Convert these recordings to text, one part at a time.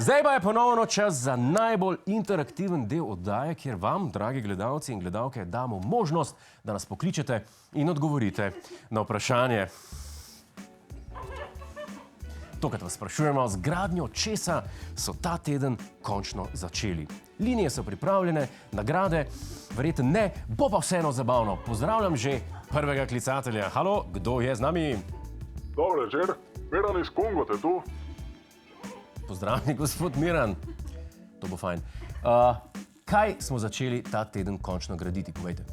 Zdaj pa je ponovno čas za najbolj interaktiven del oddaje, kjer vam, dragi gledalci in gledalke, damo možnost, da nas pokličete in odgovorite na vprašanje. Tokrat vas sprašujemo, z gradnjo česa so ta teden končno začeli. Linije so pripravljene, nagrade, verjetno ne, bo pa vseeno zabavno. Pozdravljam že prvega klicatelja. Halo, kdo je z nami? Dobre večer, Miran iz Kungote tu. Pozdravljeni, gospod Miran. To bo fajn. Kaj smo začeli ta teden končno graditi, povejte?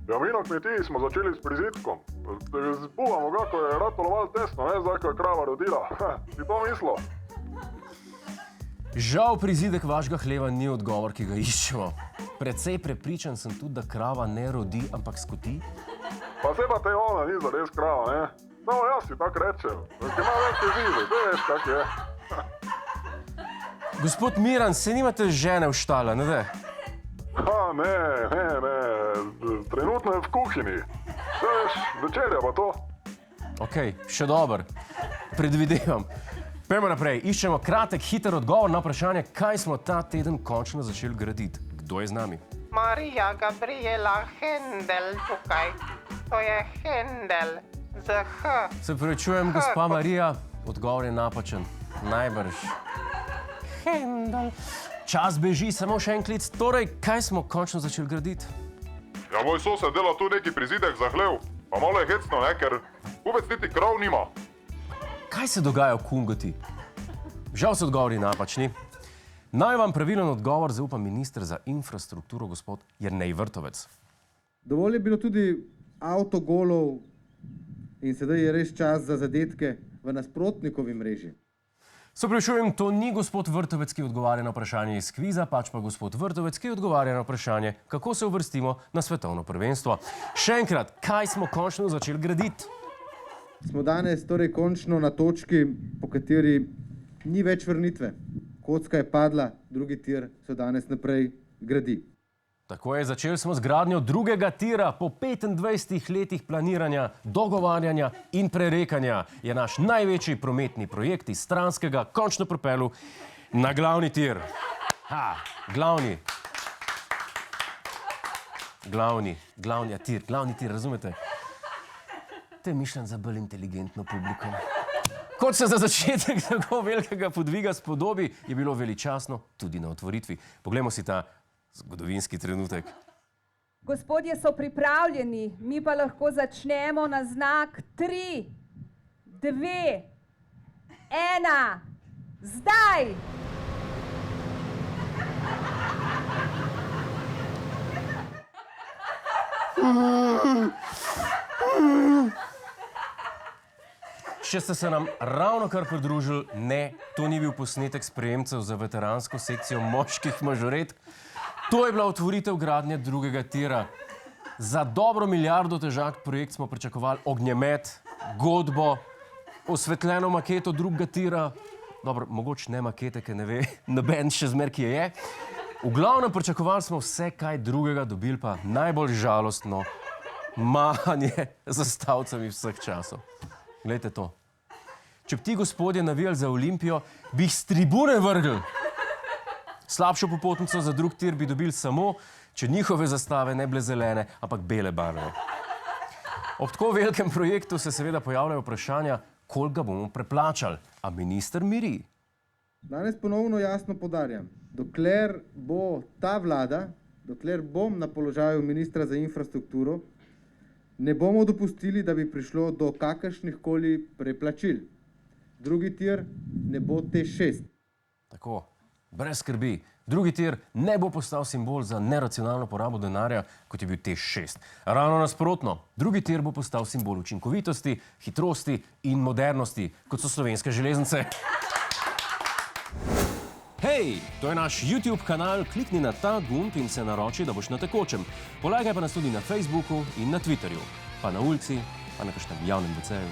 Ja, mi na kmetiji smo začeli s prizidkom. Zbuvamo ga, ko je ratoloval tesno, ne, zdaj, ko je krava rodila. Si to mislil? Žal prizidek vašega hleva ni odgovor, ki ga iščemo. Precej prepričan sem tudi, da krava ne rodi, ampak skoti. Pa se pa te ona ni zares krava, ne? Samo jaz si tak rečem. Ki ima več zide, te veš, kak je. Gospod Miran, se nimate žene v štala, ne ve? Ne. Trenutno je v kuhinji. Te veš, večerja pa to. Okej, še dober. Predvidevam. Pojmo naprej. Iščemo kratek, hiter odgovor na vprašanje, kaj smo ta teden končno začeli graditi. Kdo je z nami? Marija Gabriela Hendel tukaj. To je Hendel z H. Se pravičujem, gospa Marija, odgovor je napačen. Najbrž. Hendel. Čas beži, samo še en klic. Torej, kaj smo končno začeli graditi? Ja, moj sosed dela tu neki prizidek za hlev. Pa malo je hecno, ne, ker kubec niti krav nima. Kaj se dogaja v Kungoti? Žal so odgovori napačni. Naj vam pravilen odgovor zaupa minister za infrastrukturo, gospod Jernej Vrtovec. Dovolj je bilo tudi avtogolov in sedaj je res čas za zadetke v nasprotnikovi mreži. Se pravičujem, to ni gospod Vrtovec, ki odgovarja na vprašanje iz kviza, pač pa gospod Vrtovec, ki odgovarja na vprašanje, kako se uvrstimo na svetovno prvenstvo. Še enkrat, kaj smo končno začeli graditi? Smo danes torej končno na točki, po kateri ni več vrnitve. Kocka je padla, drugi tir se danes naprej gradi. Tako je, začeli smo z gradnjo drugega tira. Po 25 letih planiranja, dogovarjanja in prerekanja je naš največji prometni projekt iz Stranskega končno pripeljal na glavni tir. Glavni tir, razumete? To je mišljen za bolj inteligentno publiko. Kot se za začetek tako velikega podviga spodobi, je bilo veličastno tudi na otvoritvi. Poglejmo si ta zgodovinski trenutek. Gospodje so pripravljeni, mi pa lahko začnemo na znak 3, 2, 1, zdaj! Če ste se nam ravno kar pridružili, ne, to ni bil posnetek sprejemcev za veteransko sekcijo moških mažoretk. To je bila otvoritev gradnje drugega tira. Za dobro milijardo težak projekt smo pričakovali ognjemet, godbo, osvetljeno maketo drugega tira. Dobro, mogoče ne makete, ker ne ve noben še zmer, ki je. V glavnem pričakovali smo vse kaj drugega, dobili pa najbolj žalostno mahanje za stavcami vseh časov. Glejte to. Če bi ti gospodje navijali za Olimpijo, bi jih s tribune vrgli. Slabšo popotnico za drug tir bi dobili samo, če njihove zastave ne bile zelene, ampak bele barve. Ob tako velikem projektu se seveda pojavljajo vprašanja, koliko ga bomo preplačali, a minister miri. Danes ponovno jasno poudarjam, dokler bo ta vlada, dokler bom na položaju ministra za infrastrukturo, ne bomo dopustili, da bi prišlo do kakršnihkoli preplačil. Drugi tir ne bo T6. Tako, brez skrbi. Drugi tir ne bo postal simbol za neracionalno porabo denarja, kot je bil T6. Ravno nasprotno, drugi tir bo postal simbol učinkovitosti, hitrosti in modernosti, kot so slovenske železnice. Hej, to je naš YouTube kanal, klikni na ta gumb in se naroči, da boš na tekočem. Polajkaj pa nas tudi na Facebooku in na Twitterju, pa na ulici, pa na kakšnem javnem WC-ju.